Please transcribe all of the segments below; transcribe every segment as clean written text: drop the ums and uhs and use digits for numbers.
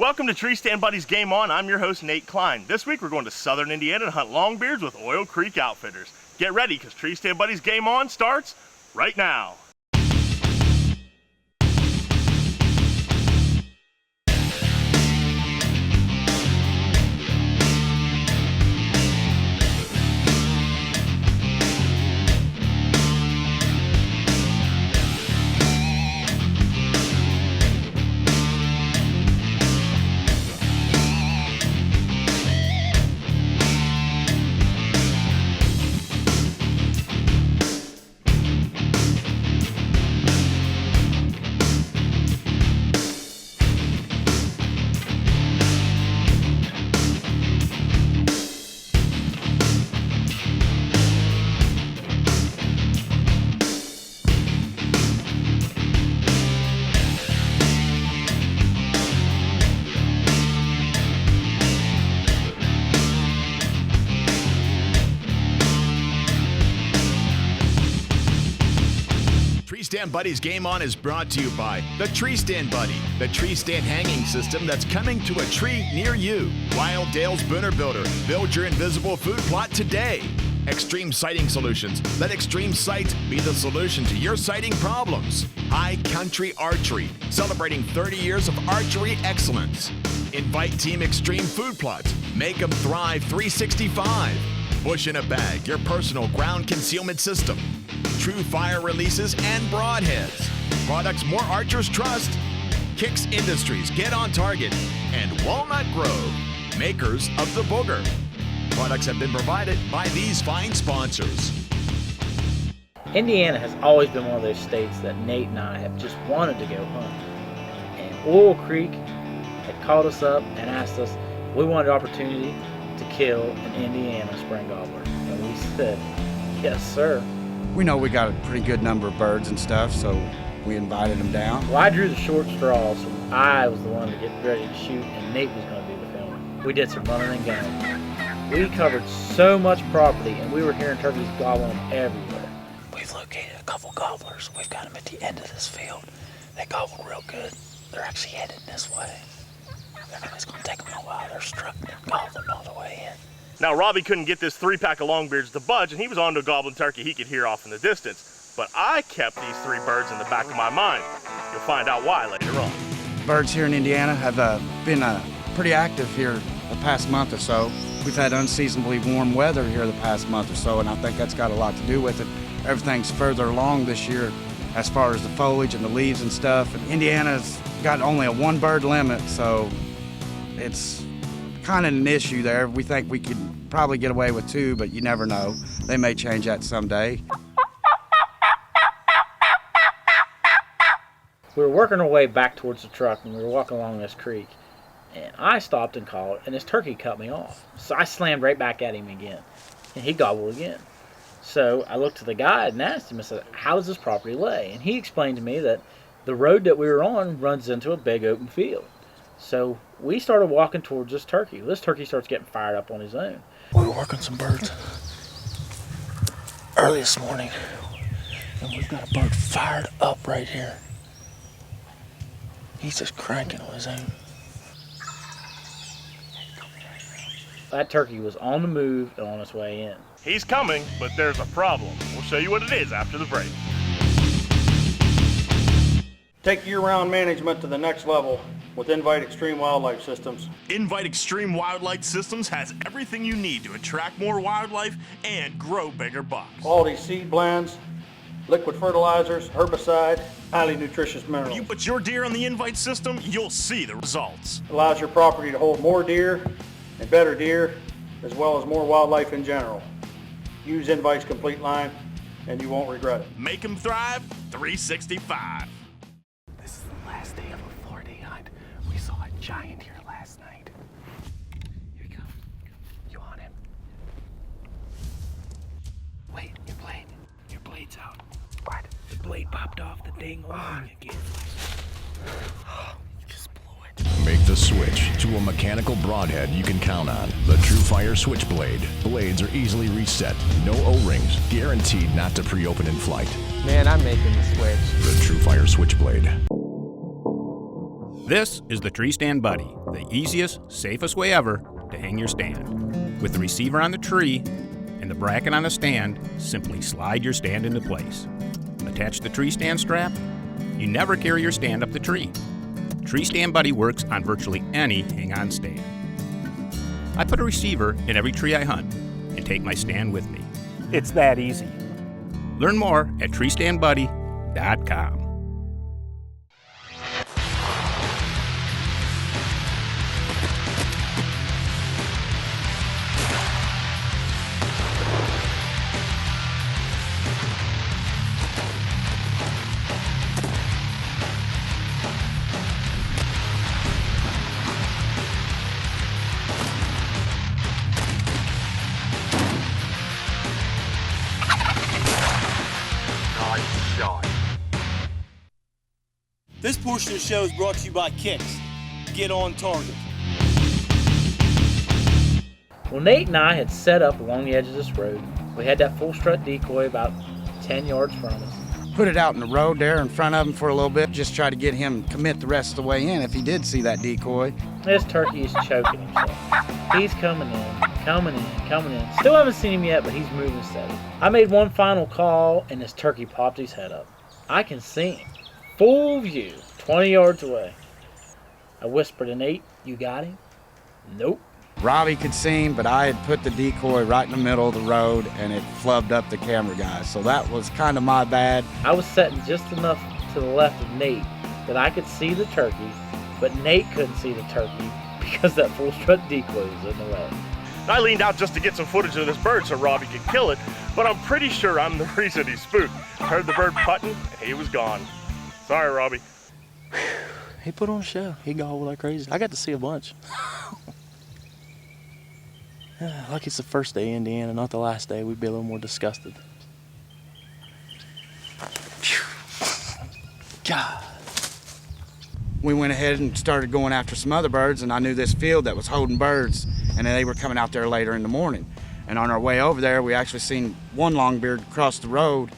Welcome to Tree Stand Buddies Game On. I'm your host, Nate Cline. This week we're going to southern Indiana to hunt longbeards with Oil Creek Outfitters. Get ready, because Tree Stand Buddies Game On starts right now. Tree Stand Buddies Game On is brought to you by the Tree Stand Buddy, the tree stand hanging system that's coming to a tree near you. Wild Dale's Booner Builder, build your invisible food plot today. Extreme Sighting Solutions, let Extreme Sights be the solution to your sighting problems. High Country Archery, celebrating 30 years of archery excellence. Invite Team Extreme Food Plots, make them thrive 365. Bush in a Bag, your personal ground concealment system. True Fire Releases and Broadheads. Products more archers trust. Kicks Industries, Get on Target. And Walnut Grove, makers of the Booger. Products have been provided by these fine sponsors. Indiana has always been one of those states that Nate and I have just wanted to go hunt. And Oil Creek had called us up and asked us if we wanted an opportunity to kill an Indiana spring gobbler. And we said, yes, sir. We know we got a pretty good number of birds and stuff, so we invited them down. Well, I drew the short straw, so I was the one to get ready to shoot, and Nate was going to do the filming. We did some running and gunning. We covered so much property, and we were hearing turkeys gobbling everywhere. We've located a couple gobblers. We've got them at the end of this field. They gobbled real good. They're actually headed this way. It's going to take them a while. They're struggling and gobbling all the way in. Now, Robbie couldn't get this 3-pack of longbeards to budge, and he was on to a gobbling turkey he could hear off in the distance. But I kept these 3 birds in the back of my mind. You'll find out why later on. Birds here in Indiana have been pretty active here the past month or so. We've had unseasonably warm weather here the past month or so, and I think that's got a lot to do with it. Everything's further along this year as far as the foliage and the leaves and stuff. And Indiana's got only a 1-bird limit, so it's kind of an issue there. We think we could probably get away with 2, but you never know. They may change that someday. We were working our way back towards the truck, and we were walking along this creek. And I stopped and called, and this turkey cut me off. So I slammed right back at him again, and he gobbled again. So I looked to the guide and asked him, I said, how does this property lay? And he explained to me that the road that we were on runs into a big open field. So we started walking towards this turkey. This turkey starts getting fired up on his own. We were working some birds early this morning, and we've got a bird fired up right here. He's just cranking on his own. That turkey was on the move and on its way in. He's coming, but there's a problem. We'll show you what it is after the break. Take year-round management to the next level with Invite Extreme Wildlife Systems. Invite Extreme Wildlife Systems has everything you need to attract more wildlife and grow bigger bucks. Quality seed blends, liquid fertilizers, herbicide, highly nutritious minerals. When you put your deer on the Invite system, you'll see the results. Allows your property to hold more deer and better deer, as well as more wildlife in general. Use Invite's complete line and you won't regret it. Make them thrive 365. This is the last day of a 4-day hunt. We saw a giant here last night. Here we go. You on him? Wait, your blade. Your blade's out. What? The blade popped off the dang line again. You just blew it. Make the switch to a mechanical broadhead you can count on. The True Fire Switchblade. Blades are easily reset. No O-rings. Guaranteed not to pre-open in flight. Man, I'm making the switch. The True Fire Switchblade. This is the Tree Stand Buddy, the easiest, safest way ever to hang your stand. With the receiver on the tree and the bracket on the stand, simply slide your stand into place. Attach the tree stand strap. You never carry your stand up the tree. Tree Stand Buddy works on virtually any hang-on stand. I put a receiver in every tree I hunt and take my stand with me. It's that easy. Learn more at treestandbuddy.com. This portion of the show is brought to you by Kicks. Get on target. Well, Nate and I had set up along the edge of this road. We had that full strut decoy about 10 yards from us. Put it out in the road there in front of him for a little bit, just try to get him commit the rest of the way in if he did see that decoy. This turkey is choking himself. He's coming in, coming in, coming in. Still haven't seen him yet, but he's moving steady. I made one final call, and this turkey popped his head up. I can see him. Full view, 20 yards away. I whispered to Nate, "You got him?" "Nope." Robbie could see him, but I had put the decoy right in the middle of the road and it flubbed up the camera guy. So that was kind of my bad. I was sitting just enough to the left of Nate that I could see the turkey, but Nate couldn't see the turkey because that full strut decoy was in the way. I leaned out just to get some footage of this bird so Robbie could kill it, but I'm pretty sure I'm the reason he spooked. Heard the bird putting, and he was gone. Sorry, Robbie. He put on a show. He gobbled like crazy. I got to see a bunch. Like it's the first day in Indiana, not the last day. We'd be a little more disgusted. God. We went ahead and started going after some other birds, and I knew this field that was holding birds, and they were coming out there later in the morning. And on our way over there, we actually seen one longbeard cross the road,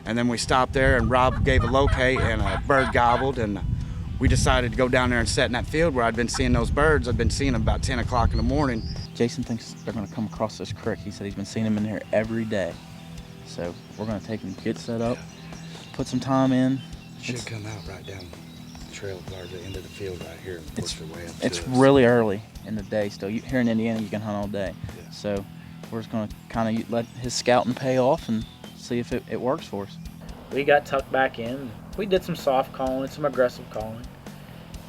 and then we stopped there, and Rob gave a locate, and a bird gobbled, and we decided to go down there and sit in that field where I'd been seeing those birds. I'd been seeing them about 10 o'clock in the morning. Jason thinks they're going to come across this creek. He said he's been seeing them in here every day. So we're going to take them, get set up, put some time in. Should come out right down the trail towards the end of the field right here and push their way up to It's us. really early in the day still. Here in Indiana, you can hunt all day. Yeah. So we're just going to kind of let his scouting pay off and see if it works for us. We got tucked back in. We did some soft calling, some aggressive calling.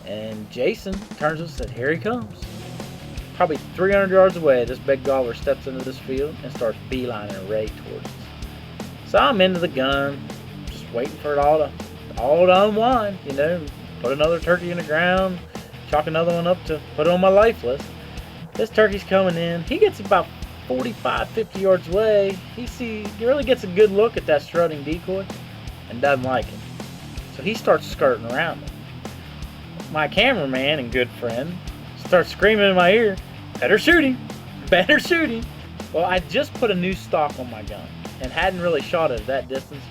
And Jason turns and said, "Here he comes." Probably 300 yards away, this big gobbler steps into this field and starts beelining right towards us. So I'm into the gun, just waiting for it all to unwind, you know, put another turkey in the ground, chalk another one up to put it on my life list. This turkey's coming in. He gets about 45, 50 yards away. He really gets a good look at that strutting decoy and doesn't like it. So he starts skirting around it. My cameraman and good friend starts screaming in my ear, "Better shoot him, better shoot him." Well, I just put a new stock on my gun and hadn't really shot it at that distance.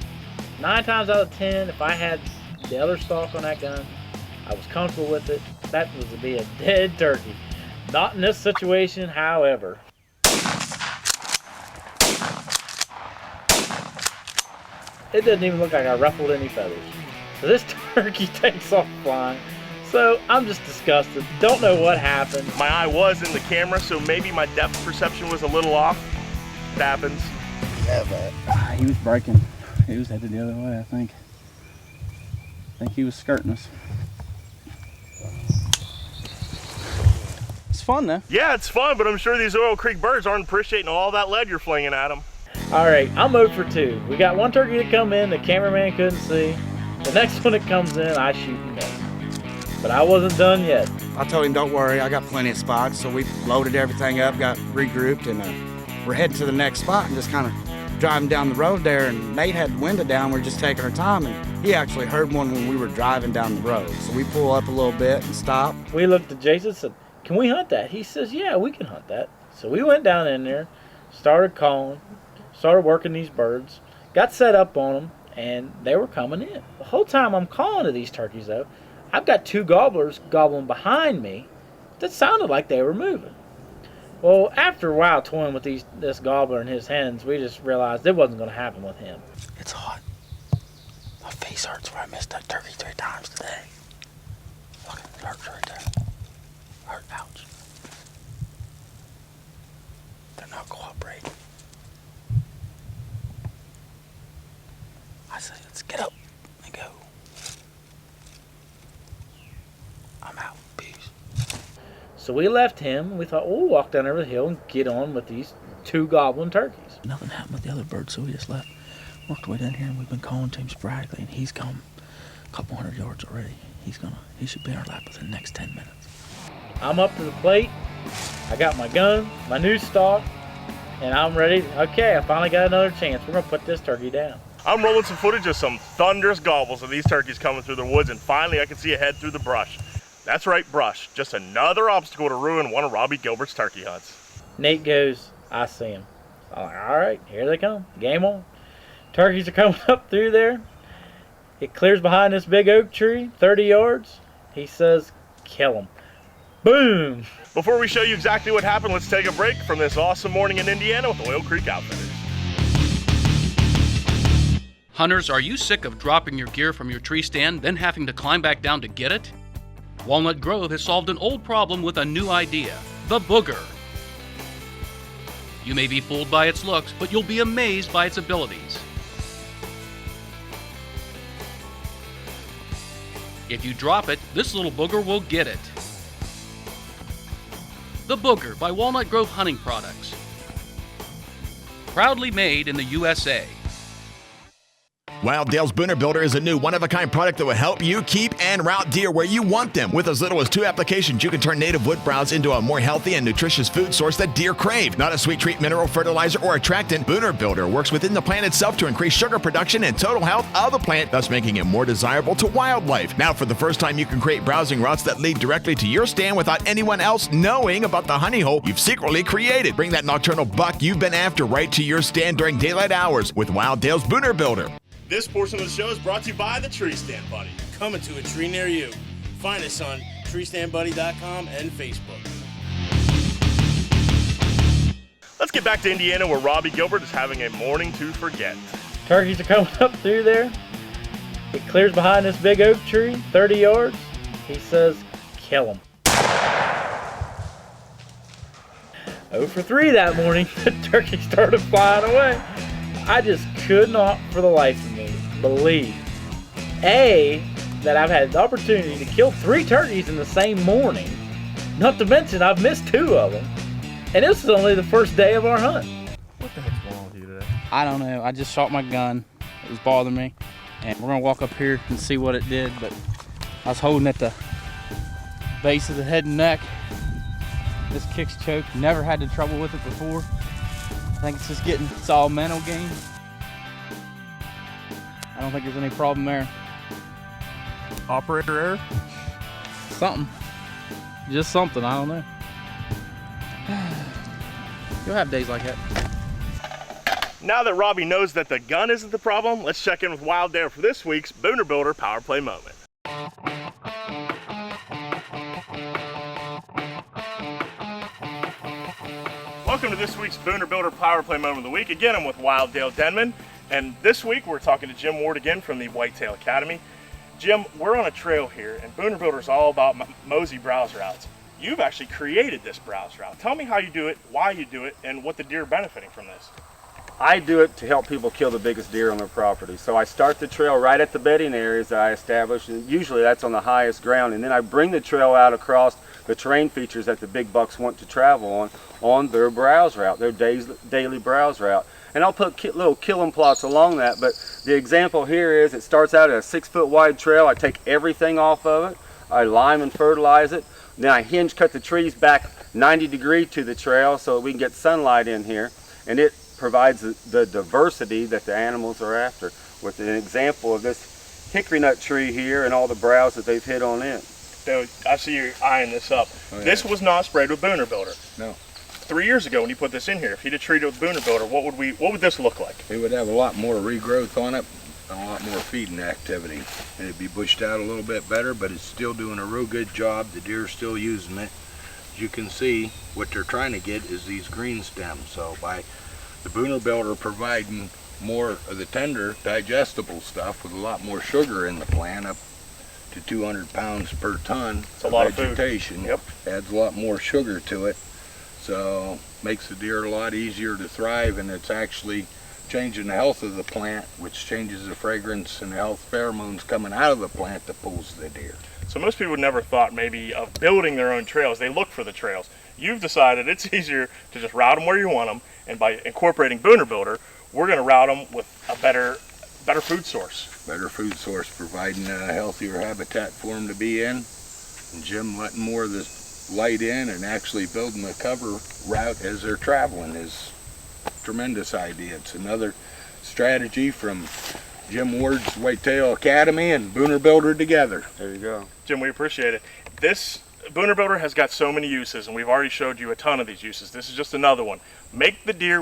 9 times out of 10, if I had the other stock on that gun, I was comfortable with it. That was to be a dead turkey. Not in this situation, however. It doesn't even look like I ruffled any feathers. So this turkey takes off flying. So I'm just disgusted. Don't know what happened. My eye was in the camera, so maybe my depth perception was a little off. It happens. Yeah, but he was breaking. He was headed the other way, I think. He was skirting us. It's fun though. Yeah, it's fun, but I'm sure these Oil Creek birds aren't appreciating all that lead you're flinging at them. All right, I'm 0 for 2. We got one turkey to come in the cameraman couldn't see. The next one that comes in, I shoot and miss. But I wasn't done yet. I told him, "Don't worry, I got plenty of spots." So we loaded everything up, got regrouped, and we're heading to the next spot and just kind of driving down the road there. And Nate had the window down. We're just taking our time, and he actually heard one when we were driving down the road. So we pull up a little bit and stop. We looked at Jason and said, "Can we hunt that?" He says, "Yeah, we can hunt that." So we went down in there, started calling, started working these birds, got set up on them, and they were coming in. The whole time I'm calling to these turkeys, though, I've got 2 gobblers gobbling behind me that sounded like they were moving. Well, after a while toying with this gobbler and his hens, we just realized it wasn't going to happen with him. It's hot. My face hurts where I missed that turkey 3 times today. Look, it hurts right there. Hurt, ouch. They're not cooperating. I say, let's get up and go. I'm out. Peace. So we left him. We thought, well, we'll walk down over the hill and get on with these 2 gobbling turkeys. Nothing happened with the other birds, so we just left. Worked way down here, and we've been calling to him sporadically, and he's come a couple hundred yards already. He should be in our lap within the next 10 minutes. I'm up to the plate. I got my gun, my new stock, and I'm ready. Okay, I finally got another chance. We're going to put this turkey down. I'm rolling some footage of some thunderous gobbles of these turkeys coming through the woods, and finally I can see a head through the brush. That's right, brush. Just another obstacle to ruin one of Robby Gilbert's turkey hunts. Nate goes, I see him. I'm like, all right, here they come. Game on. Turkeys are coming up through there. It clears behind this big oak tree, 30 yards. He says, kill them. Boom! Before we show you exactly what happened, let's take a break from this awesome morning in Indiana with Oil Creek Outfitters. Hunters, are you sick of dropping your gear from your tree stand, then having to climb back down to get it? Walnut Grove has solved an old problem with a new idea, the booger. You may be fooled by its looks, but you'll be amazed by its abilities. If you drop it, this little booger will get it. The Booger by Walnut Grove Hunting Products. Proudly made in the USA. Wild Dale's Booner Builder is a new one-of-a-kind product that will help you keep and route deer where you want them. With as little as 2 applications, you can turn native wood browse into a more healthy and nutritious food source that deer crave. Not a sweet treat, mineral fertilizer, or attractant, Booner Builder works within the plant itself to increase sugar production and total health of the plant, thus making it more desirable to wildlife. Now, for the first time, you can create browsing routes that lead directly to your stand without anyone else knowing about the honey hole you've secretly created. Bring that nocturnal buck you've been after right to your stand during daylight hours with Wild Dale's Booner Builder. This portion of the show is brought to you by the Tree Stand Buddy. Coming to a tree near you. Find us on treestandbuddy.com and Facebook. Let's get back to Indiana where Robby Gilbert is having a morning to forget. Turkeys are coming up through there. It clears behind this big oak tree, 30 yards. He says, kill them. 0 for 3 that morning. The turkey started flying away. I just could not, for the life of me, believe, A, that I've had the opportunity to kill 3 turkeys in the same morning, not to mention I've missed 2 of them, and this is only the first day of our hunt. What the heck's wrong with you today? I don't know. I just shot my gun. It was bothering me. And we're going to walk up here and see what it did, but I was holding at the base of the head and neck. This kick's choked. Never had the trouble with it before. I think it's all mental game. I don't think there's any problem there. Operator error? Something. Just something, I don't know. You'll have days like that. Now that Robby knows that the gun isn't the problem, let's check in with Wild Dale for this week's Booner Builder Power Play Moment. Welcome to this week's Booner Builder Power Play Moment of the Week. Again, I'm with Wild Dale Denman, and this week we're talking to Jim Ward again from the Whitetail Academy. Jim, we're on a trail here, and Booner Builder is all about mosey browse routes. You've actually created this browse route. Tell me how you do it, why you do it, and what the deer are benefiting from this. I do it to help people kill the biggest deer on their property. So I start the trail right at the bedding areas that I establish, and usually that's on the highest ground, and then I bring the trail out across the terrain features that the big bucks want to travel on their browse route, their daily browse route. And I'll put little killing plots along that, but the example here is it starts out at a 6-foot wide trail. I take everything off of it, I lime and fertilize it, then I hinge cut the trees back 90 degrees to the trail so we can get sunlight in here, and it provides the diversity that the animals are after. With an example of this hickory nut tree here and all the browse that they've hit on it. So I see you eyeing this up. Oh, yeah. This was not sprayed with Booner Builder. No. 3 years ago when you put this in here, if you'd have treated it with Booner Builder, what would this look like? It would have a lot more regrowth on it, and a lot more feeding activity. And it'd be bushed out a little bit better, but it's still doing a real good job. The deer are still using it. As you can see, what they're trying to get is these green stems. So by the Booner Builder providing more of the tender, digestible stuff with a lot more sugar in the plant, up to 200 pounds per ton of lot vegetation. Yep. Adds a lot more sugar to it. So makes the deer a lot easier to thrive, and it's actually changing the health of the plant, which changes the fragrance and the health pheromones coming out of the plant that pulls the deer. So most people never thought maybe of building their own trails. They look for the trails. You've decided it's easier to just route them where you want them, and by incorporating Booner Builder, we're going to route them with a better food source. Better food source, providing a healthier habitat for them to be in. And Jim letting more of this light in and actually building the cover route as they're traveling is a tremendous idea. It's another strategy from Jim Ward's Whitetail Academy and Booner Builder together. There you go. Jim, we appreciate it. This Booner Builder has got so many uses, and we've already showed you a ton of these uses. This is just another one. Make the deer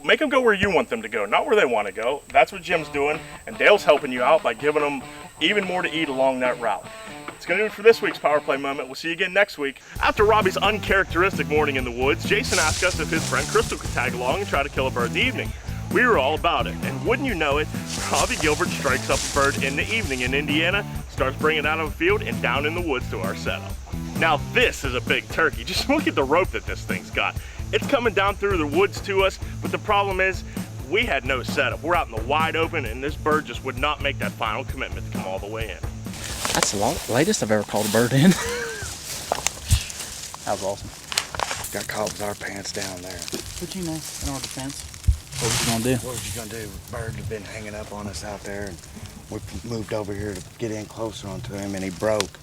make them go where you want them to go, not where they want to go. That's what Jim's doing, and Dale's helping you out by giving them even more to eat along that route. It's going to do it for this week's Power Play Moment. We'll see you again next week. After Robbie's uncharacteristic morning in the woods, Jason asked us if his friend Crystal could tag along and try to kill a bird in the evening. We were all about it, and wouldn't you know it, Robby Gilbert strikes up a bird in the evening in Indiana, starts bringing it out of a field and down in the woods to our setup. Now this is a big turkey. Just look at the rope that this thing's got. It's coming down through the woods to us, but the problem is we had no setup. We're out in the wide open, and this bird just would not make that final commitment to come all the way in. That's the latest I've ever called a bird in. That was awesome. Got caught with our pants down there. But you know, in our defense, what was you gonna do? What was you gonna do? Bird had been hanging up on us out there, and we moved over here to get in closer onto him, and he broke.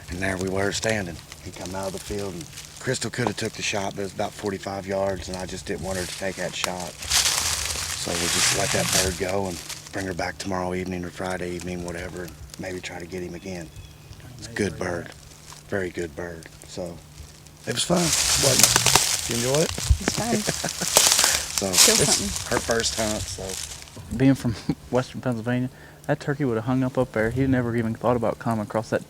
And there we were standing. He come out of the field, and Crystal could have took the shot, but it was about 45 yards, and I just didn't want her to take that shot. So we'll just let that bird go and bring her back tomorrow evening or Friday evening, whatever, and maybe try to get him again. It's a good bird, very good bird. So it was fun, wasn't it? You enjoy it? It's fun. So it's her first hunt. So being from Western Pennsylvania, that turkey would have hung up there. He never even thought about coming across that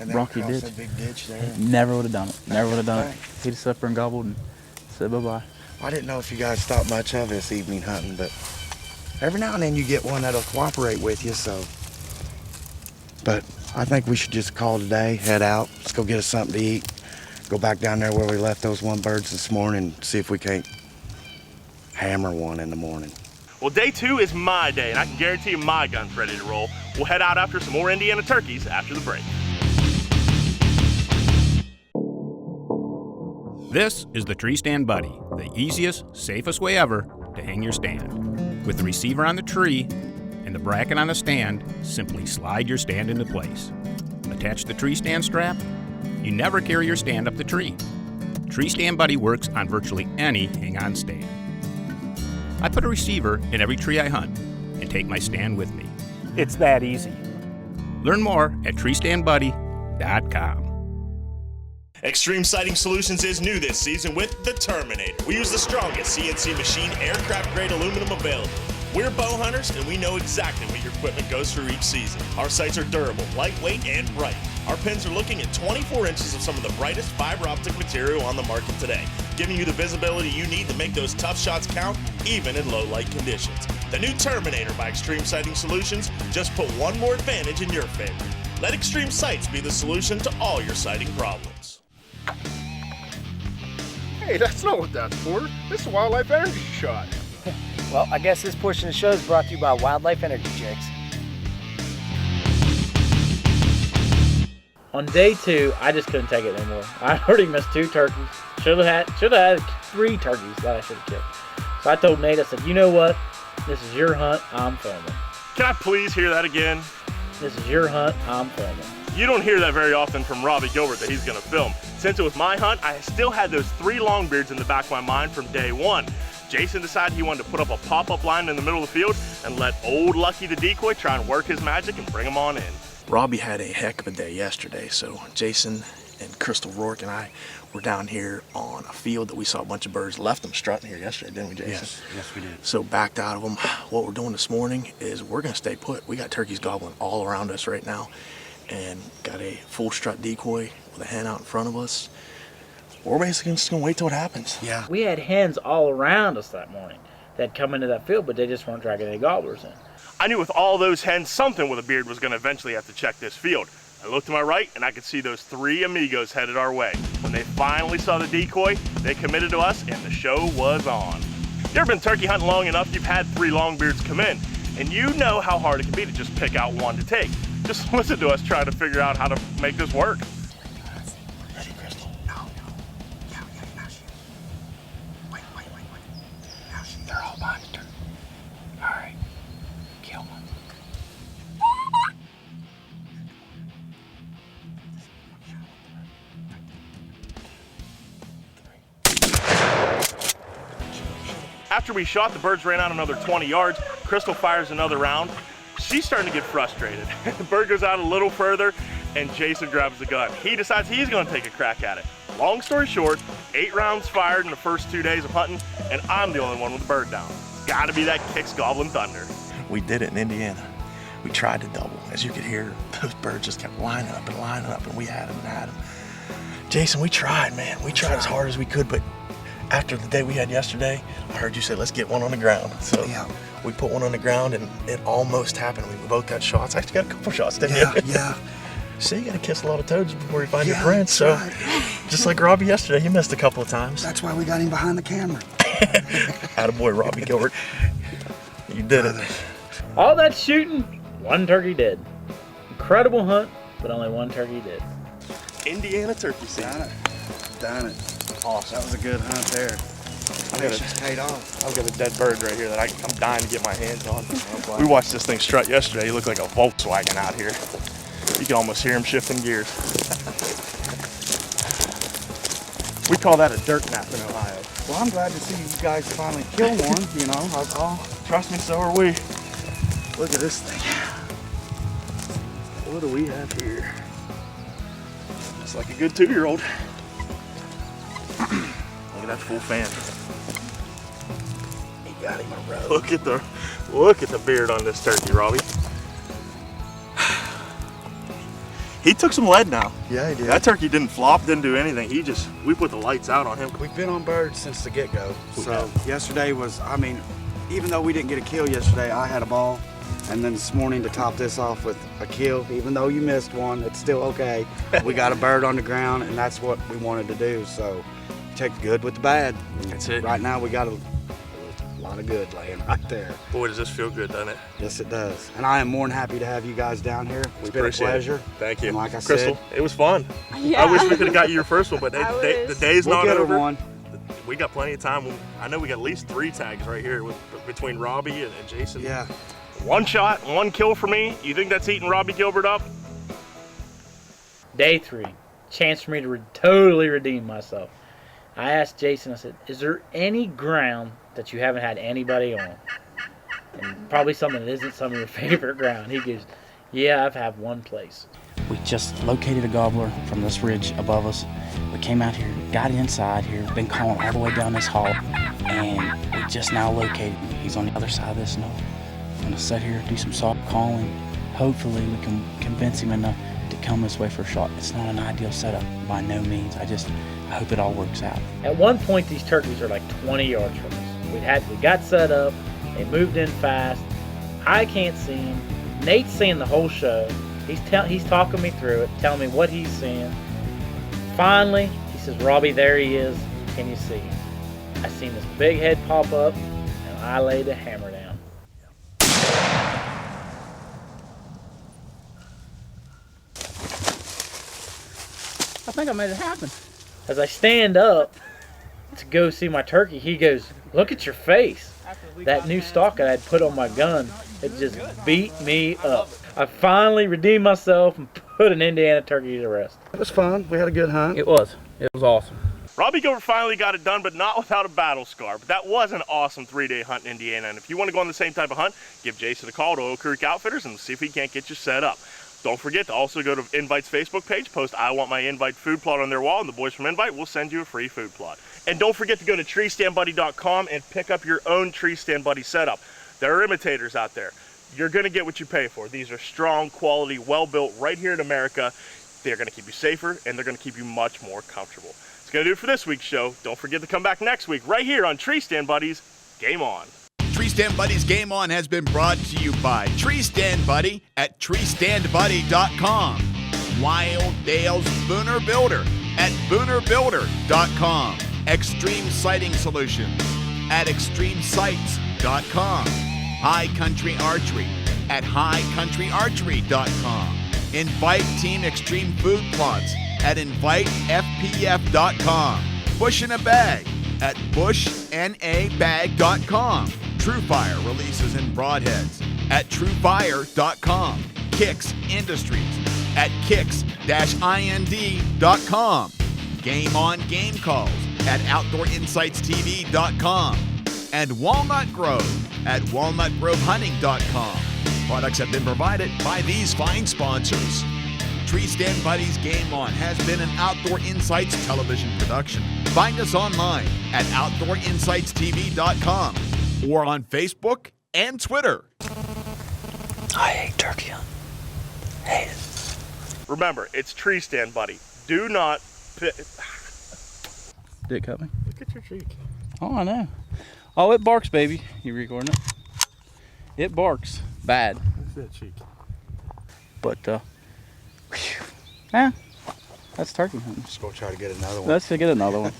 rocky ditch. That big ditch there. Never would have done it. Never would have done it. He'd have sat there and gobbled and said bye-bye. I didn't know if you guys thought much of this evening hunting, but every now and then you get one that'll cooperate with you, so. But I think we should just call today, head out, let's go get us something to eat, go back down there where we left those one birds this morning, and see if we can't hammer one in the morning. Well, day 2 is my day, and I can guarantee you my gun's ready to roll. We'll head out after some more Indiana turkeys after the break. This is the Tree Stand Buddy, the easiest, safest way ever to hang your stand. With the receiver on the tree and the bracket on the stand, simply slide your stand into place. Attach the tree stand strap. You never carry your stand up the tree. Tree Stand Buddy works on virtually any hang-on stand. I put a receiver in every tree I hunt and take my stand with me. It's that easy. Learn more at treestandbuddy.com. Extreme Sighting Solutions is new this season with the Terminator. We use the strongest CNC machine aircraft-grade aluminum available. We're bow hunters, and we know exactly what your equipment goes through each season. Our sights are durable, lightweight, and bright. Our pins are looking at 24 inches of some of the brightest fiber optic material on the market today, giving you the visibility you need to make those tough shots count, even in low light conditions. The new Terminator by Extreme Sighting Solutions just put one more advantage in your favor. Let Extreme Sights be the solution to all your sighting problems. Hey, that's not what that's for. This is a Wildlife Energy Shot. Well, I guess this portion of the show is brought to you by Wildlife Energy Chicks. On day 2, I just couldn't take it anymore. I already missed 2 turkeys. Should have had 3 turkeys that I should have killed. So I told Nate, I said, you know what? This is your hunt, I'm filming. Can I please hear that again? This is your hunt, I'm filming. You don't hear that very often from Robby Gilbert that he's gonna film. Since it was my hunt, I still had those 3 longbeards in the back of my mind from day 1. Jason decided he wanted to put up a pop-up line in the middle of the field and let old Lucky the decoy try and work his magic and bring him on in. Robby had a heck of a day yesterday, so Jason and Crystal Rourke and I We're down here on a field that we saw a bunch of birds, left them strutting here yesterday, didn't we, Jason? Yes, we did. So backed out of them. What we're doing this morning is we're gonna stay put. We got turkeys gobbling all around us right now, and got a full strut decoy with a hen out in front of us. We're basically just gonna wait till it happens. Yeah. We had hens all around us that morning that come into that field, but they just weren't dragging any gobblers in. I knew with all those hens, something with a beard was gonna eventually have to check this field. I looked to my right and I could see those 3 amigos headed our way. When they finally saw the decoy, they committed to us and the show was on. You ever been turkey hunting long enough, you've had 3 longbeards come in, and you know how hard it can be to just pick out one to take. Just listen to us try to figure out how to make this work. Ready, Crystal? No. Yeah, now shoot. Wait. Now shoot. They're all behind the turkey. All right. Kill one. After we shot, the birds ran out another 20 yards. Crystal fires another round. She's starting to get frustrated. The bird goes out a little further and Jason grabs the gun. He decides he's gonna take a crack at it. Long story short, 8 rounds fired in the first 2 days of hunting, and I'm the only one with the bird down. It's gotta be that Kicks Goblin Thunder. We did it in Indiana. We tried to double. As you could hear, those birds just kept lining up, and we had them. Jason, we tried, man. We tried as hard as we could, but after the day we had yesterday, I heard you say, let's get one on the ground. So Yeah. we put one on the ground, and it almost happened. We both got shots. I actually got a couple shots, didn't you? Yeah. See, you gotta kiss a lot of toads before you find your Yeah, prints. So, right. just like Robbie yesterday, he missed a couple of times. That's why we got him behind the camera. Attaboy, Robby Gilbert. You did it. All that shooting, 1 turkey dead. Incredible hunt, but only 1 turkey dead. Indiana turkey season. Done it. Awesome. That was a good hunt there. Patience paid off. I've got a dead bird right here that I'm dying to get my hands on. We watched this thing strut yesterday. He looked like a Volkswagen out here. You can almost hear him shifting gears. We call that a dirt nap in Ohio. Well, I'm glad to see you guys finally kill one, you know. Trust me, so are we. Look at this thing. What do we have here? It's like a good 2-year-old. Look at that full fan. He got him a row. Look at the beard on this turkey, Robbie. He took some lead now. Yeah, he did. That turkey didn't flop, didn't do anything. We put the lights out on him. We've been on birds since the get-go. So yesterday was, I mean, even though we didn't get a kill yesterday, I had a ball. And then this morning to top this off with a kill, even though you missed one, it's still okay. We got a bird on the ground, and that's what we wanted to do. So take the good with the bad. That's it. Right now we got a lot of good laying right there. Boy, does this feel good, doesn't it? Yes, it does. And I am more than happy to have you guys down here. It's been a Appreciate pleasure. it. Thank you. And like I Crystal, said, it was fun. Yeah. I wish we could have got you your first one, but the day's we'll not get her over. one. We got plenty of time. I know we got at least 3 tags right here between Robbie and Jason. Yeah. 1 shot, 1 kill for me. You think that's eating Robbie Gilbert up? Day 3, chance for me to totally redeem myself. I asked Jason, I said, is there any ground that you haven't had anybody on? And probably something that isn't some of your favorite ground. He goes, yeah, I've had 1 place. We just located a gobbler from this ridge above us. We came out here, got inside here, been calling all the way down this hall, and we just now located him. He's on the other side of this knoll. I'm gonna sit here, do some soft calling. Hopefully we can convince him enough to come this way for a shot. It's not an ideal setup by no means. I hope it all works out. At one point, these turkeys are like 20 yards from us. We got set up. They moved in fast. I can't see them. Nate's seeing the whole show. He's talking me through it, telling me what he's seeing. Finally, he says, Robbie, there he is. Can you see him? I seen this big head pop up, and I laid the hammer down. I think I made it happen. As I stand up to go see my turkey, he goes, look at your face. That new stock I had put on my gun, it just beat me up. I finally redeemed myself and put an Indiana turkey to rest. It was fun. We had a good hunt. It was awesome. Robbie Gilbert finally got it done, but not without a battle scar. But that was an awesome 3-day hunt in Indiana. And if you want to go on the same type of hunt, give Jason a call to Oak Creek Outfitters and see if he can't get you set up. Don't forget to also go to Invite's Facebook page, post I want my Invite food plot on their wall, and the boys from Invite will send you a free food plot. And don't forget to go to treestandbuddy.com and pick up your own Tree Stand Buddy setup. There are imitators out there. You're going to get what you pay for. These are strong, quality, well-built right here in America. They're going to keep you safer, and they're going to keep you much more comfortable. It's going to do it for this week's show. Don't forget to come back next week right here on Tree Stand Buddies. Game on. Tree Stand Buddies Game On has been brought to you by Tree Stand Buddy at treestandbuddy.com. Wild Dale's Booner Builder at boonerbuilder.com. Extreme Sighting Solutions at extremesights.com. High Country Archery at highcountryarchery.com. Invite Team Extreme Food Plots at invitefpf.com. Bush in a Bag at bushnabag.com. Truefire releases and broadheads at truefire.com. Kicks Industries at kicks-ind.com. Game On Game Calls at outdoorinsightstv.com. And Walnut Grove at walnutgrovehunting.com. Products have been provided by these fine sponsors. Tree Stand Buddies Game On has been an Outdoor Insights television production. Find us online at outdoorinsightstv.com or on Facebook and Twitter. I hate turkey hunting. Hate it. Remember, it's Tree Stand Buddy. Do not Did it cut me? Look at your cheek. Oh, I know. Oh, it barks, baby. You recording it? It barks. Bad. Look at that cheek. But, yeah, that's turkey hunting. Let's go try to get another one. Let's get another one.